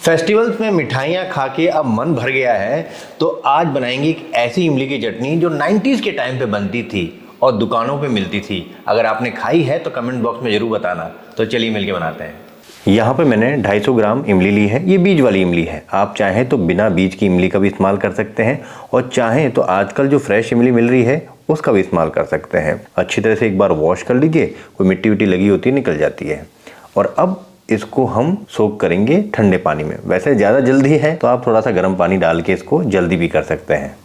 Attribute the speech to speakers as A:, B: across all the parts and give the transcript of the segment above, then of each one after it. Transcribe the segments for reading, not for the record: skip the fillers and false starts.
A: Festivals में मिठाइयाँ खा के अब मन भर गया है, तो आज बनाएंगे एक ऐसी इमली की चटनी जो 90s के टाइम पे बनती थी और दुकानों पे मिलती थी। अगर आपने खाई है तो कमेंट बॉक्स में ज़रूर बताना। तो चलिए मिलके बनाते हैं। यहाँ पे मैंने 250 ग्राम इमली ली है। ये बीज वाली इमली है। आप चाहें तो बिना बीज की इमली का भी इस्तेमाल कर सकते हैं और चाहें तो आजकल जो फ्रेश इमली मिल रही है उसका भी इस्तेमाल कर सकते हैं। अच्छी तरह से एक बार वॉश कर लीजिए, कोई मिट्टी विट्टी लगी होती है निकल जाती है। और अब इसको हम सोक करेंगे ठंडे पानी में। वैसे ज़्यादा जल्दी है तो आप थोड़ा सा गर्म पानी डाल के इसको जल्दी भी कर सकते हैं।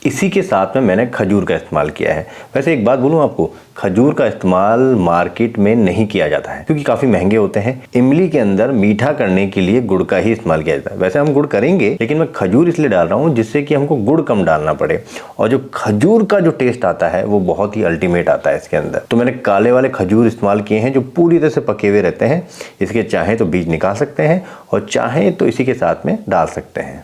A: इसी के साथ में मैंने खजूर का इस्तेमाल किया है। वैसे एक बात बोलूं आपको, खजूर का इस्तेमाल मार्केट में नहीं किया जाता है क्योंकि काफ़ी महंगे होते हैं। इमली के अंदर मीठा करने के लिए गुड़ का ही इस्तेमाल किया जाता है। वैसे हम गुड़ करेंगे लेकिन मैं खजूर इसलिए डाल रहा हूँ जिससे कि हमको गुड़ कम डालना पड़े और जो खजूर का जो टेस्ट आता है वो बहुत ही अल्टीमेट आता है इसके अंदर। तो मैंने काले वाले खजूर इस्तेमाल किए हैं जो पूरी तरह से पके हुए रहते हैं। इसके चाहें तो बीज निकाल सकते हैं और चाहें तो इसी के साथ में डाल सकते हैं।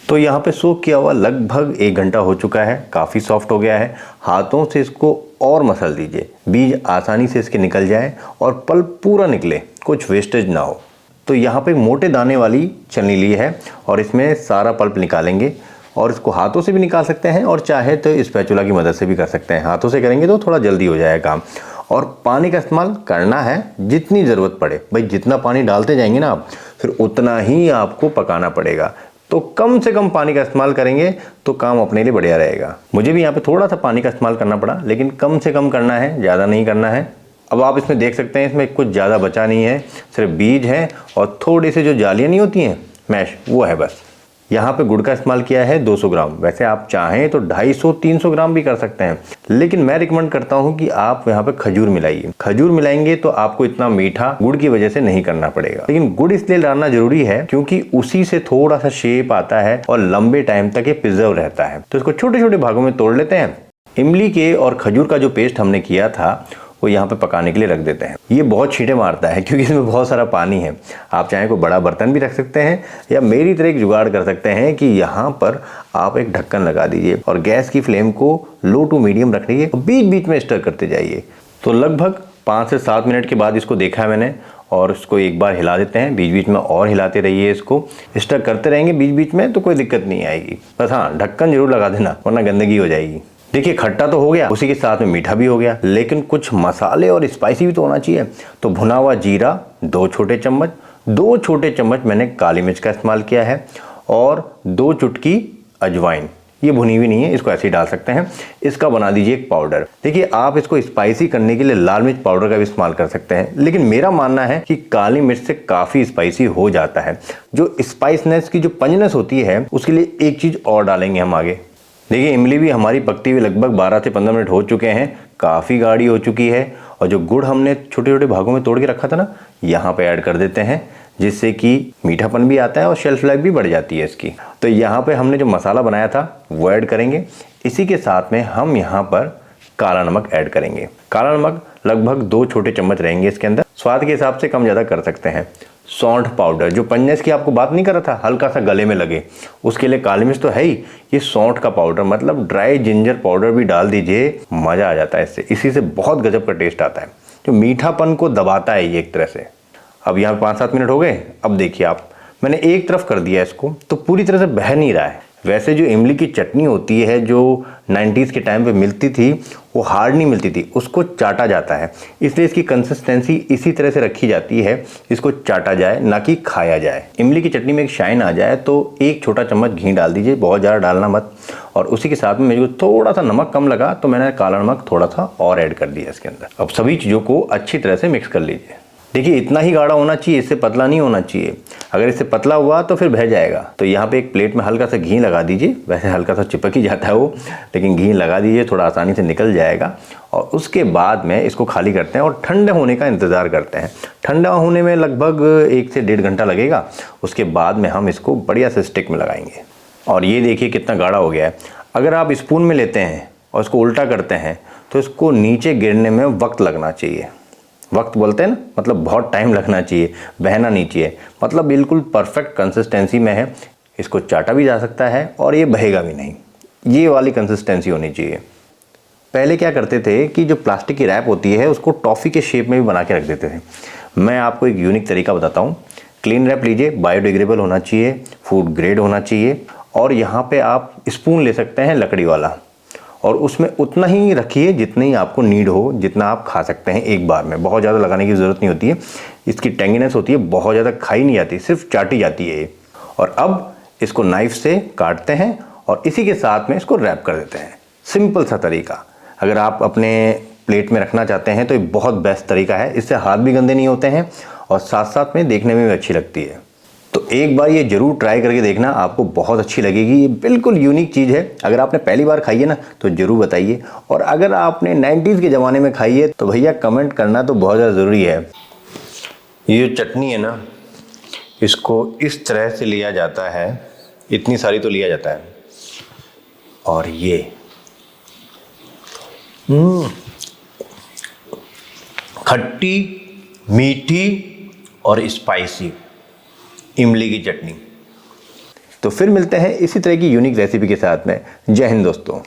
A: तो यहाँ पे सोक किया हुआ लगभग 1 घंटा हो चुका है। काफ़ी सॉफ्ट हो गया है। हाथों से इसको और मसल दीजिए, बीज आसानी से इसके निकल जाए और पल्प पूरा निकले, कुछ वेस्टेज ना हो। तो यहाँ पे मोटे दाने वाली चलनी ली है और इसमें सारा पल्प निकालेंगे और इसको हाथों से भी निकाल सकते हैं और चाहे तो स्पैचुला की मदद से भी कर सकते हैं। हाथों से करेंगे तो थोड़ा जल्दी हो जाएगा काम। और पानी का इस्तेमाल करना है जितनी ज़रूरत पड़े। भाई जितना पानी डालते जाएंगे ना आप, फिर उतना ही आपको पकाना पड़ेगा। तो कम से कम पानी का इस्तेमाल करेंगे तो काम अपने लिए बढ़िया रहेगा। मुझे भी यहाँ पे थोड़ा सा पानी का इस्तेमाल करना पड़ा, लेकिन कम से कम करना है, ज़्यादा नहीं करना है। अब आप इसमें देख सकते हैं इसमें कुछ ज़्यादा बचा नहीं है, सिर्फ बीज है और थोड़ी सी जो जालियाँ नहीं होती हैं मैश, वो है बस। यहाँ पे गुड़ का इस्तेमाल किया है 200 ग्राम। वैसे आप चाहें तो 250-300 ग्राम भी कर सकते हैं, लेकिन मैं रिकमेंड करता हूँ कि आप यहाँ पे खजूर मिलाइए। खजूर मिलाएंगे तो आपको इतना मीठा गुड़ की वजह से नहीं करना पड़ेगा। लेकिन गुड़ इसलिए डालना जरूरी है क्योंकि उसी से थोड़ा सा शेप आता है और लंबे टाइम तक ये प्रिजर्व रहता है। तो इसको छोटे छोटे भागों में तोड़ लेते हैं। इमली के और खजूर का जो पेस्ट हमने किया था वो यहाँ पे पकाने के लिए रख देते हैं। ये बहुत छींटे मारता है क्योंकि इसमें बहुत सारा पानी है। आप चाहें कोई बड़ा बर्तन भी रख सकते हैं या मेरी तरह एक जुगाड़ कर सकते हैं कि यहाँ पर आप एक ढक्कन लगा दीजिए और गैस की फ्लेम को लो टू मीडियम रखिए और बीच बीच में स्टर करते जाइए। तो लगभग 5 से 7 मिनट के बाद इसको देखा है मैंने और इसको एक बार हिला देते हैं। बीच बीच में और हिलाते रहिए, इसको स्टर करते रहेंगे बीच बीच में तो कोई दिक्कत नहीं आएगी। बस हाँ, ढक्कन जरूर लगा देना वरना गंदगी हो जाएगी। देखिए खट्टा तो हो गया, उसी के साथ में मीठा भी हो गया, लेकिन कुछ मसाले और स्पाइसी भी तो होना चाहिए। तो भुना हुआ जीरा 2 छोटे चम्मच, 2 छोटे चम्मच मैंने काली मिर्च का इस्तेमाल किया है और 2 चुटकी अजवाइन। ये भुनी हुई नहीं है, इसको ऐसे ही डाल सकते हैं। इसका बना दीजिए एक पाउडर। देखिए आप इसको स्पाइसी करने के लिए लाल मिर्च पाउडर का भी इस्तेमाल कर सकते हैं, लेकिन मेरा मानना है कि काली मिर्च से काफ़ी स्पाइसी हो जाता है। जो स्पाइसनेस की जो पंचनेस होती है उसके लिए एक चीज़ और डालेंगे हम आगे। देखिए इमली भी हमारी पकती हुई लगभग 12 से 15 मिनट हो चुके हैं। काफ़ी गाढ़ी हो चुकी है और जो गुड़ हमने छोटे छोटे भागों में तोड़ के रखा था ना, यहाँ पे ऐड कर देते हैं जिससे कि मीठापन भी आता है और शेल्फ लाइफ भी बढ़ जाती है इसकी। तो यहाँ पे हमने जो मसाला बनाया था वो ऐड करेंगे। इसी के साथ में हम यहाँ पर काला नमक ऐड करेंगे। काला नमक लगभग 2 छोटे चम्मच रहेंगे इसके अंदर। स्वाद के हिसाब से कम ज़्यादा कर सकते हैं। सौंठ पाउडर, जो पंजनेस की आपको बात नहीं कर रहा था, हल्का सा गले में लगे, उसके लिए काली मिर्च तो है ही, ये सौंठ का पाउडर मतलब ड्राई जिंजर पाउडर भी डाल दीजिए, मज़ा आ जाता है इससे। इसी से बहुत गजब का टेस्ट आता है, जो मीठापन को दबाता है ये एक तरह से। अब यहाँ 5-7 मिनट हो गए। अब देखिए आप, मैंने एक तरफ कर दिया इसको तो पूरी तरह से बह नहीं रहा है। वैसे जो इमली की चटनी होती है जो 90s के टाइम पे मिलती थी वो हार्ड नहीं मिलती थी, उसको चाटा जाता है। इसलिए इसकी कंसिस्टेंसी इसी तरह से रखी जाती है, इसको चाटा जाए ना कि खाया जाए। इमली की चटनी में एक शाइन आ जाए तो 1 छोटा चम्मच घी डाल दीजिए, बहुत ज़्यादा डालना मत। और उसी के साथ में मेरे को थोड़ा सा नमक कम लगा तो मैंने काला नमक थोड़ा सा और ऐड कर दिया इसके अंदर। अब सभी चीज़ों को अच्छी तरह से मिक्स कर लीजिए। देखिए इतना ही गाढ़ा होना चाहिए, इससे पतला नहीं होना चाहिए। अगर इससे पतला हुआ तो फिर बह जाएगा। तो यहाँ पे एक प्लेट में हल्का सा घी लगा दीजिए। वैसे हल्का सा चिपक ही जाता है वो, लेकिन घी लगा दीजिए, थोड़ा आसानी से निकल जाएगा। और उसके बाद में इसको खाली करते हैं और ठंडे होने का इंतज़ार करते हैं। ठंडा होने में लगभग 1 से 1.5 घंटा लगेगा। उसके बाद में हम इसको बढ़िया से स्टिक में लगाएंगे। और ये देखिए कितना गाढ़ा हो गया है। अगर आप स्पून में लेते हैं और इसको उल्टा करते हैं तो इसको नीचे गिरने में वक्त लगना चाहिए। वक्त बोलते हैं ना, मतलब बहुत टाइम लगना चाहिए, बहना नहीं चाहिए। मतलब बिल्कुल परफेक्ट कंसिस्टेंसी में है। इसको चाटा भी जा सकता है और ये बहेगा भी नहीं। ये वाली कंसिस्टेंसी होनी चाहिए। पहले क्या करते थे कि जो प्लास्टिक की रैप होती है उसको टॉफ़ी के शेप में भी बना के रख देते थे। मैं आपको एक यूनिक तरीका बताता हूँ। क्लीन रैप लीजिए, बायोडिग्रेडेबल होना चाहिए, फूड ग्रेड होना चाहिए। और यहाँ पे आप स्पून ले सकते हैं लकड़ी वाला, और उसमें उतना ही रखिए जितनी आपको नीड हो, जितना आप खा सकते हैं एक बार में। बहुत ज़्यादा लगाने की ज़रूरत नहीं होती है। इसकी टेंगीनेस होती है, बहुत ज़्यादा खाई नहीं जाती, सिर्फ चाटी जाती है ये। और अब इसको नाइफ से काटते हैं और इसी के साथ में इसको रैप कर देते हैं। सिंपल सा तरीका। अगर आप अपने प्लेट में रखना चाहते हैं तो ये बहुत बेस्ट तरीका है। इससे हाथ भी गंदे नहीं होते हैं और साथ साथ में देखने में भी अच्छी लगती है। तो एक बार ये ज़रूर ट्राई करके देखना, आपको बहुत अच्छी लगेगी। ये बिल्कुल यूनिक चीज़ है। अगर आपने पहली बार खाई है ना तो ज़रूर बताइए, और अगर आपने 90s के ज़माने में खाई है तो भैया कमेंट करना तो बहुत ज़्यादा ज़रूरी है। ये जो चटनी है ना, इसको इस तरह से लिया जाता है, इतनी सारी तो लिया जाता है, और ये खट्टी, मीठी और स्पाइसी इमली की चटनी। तो फिर मिलते हैं इसी तरह की यूनिक रेसिपी के साथ में। जय हिंद दोस्तों।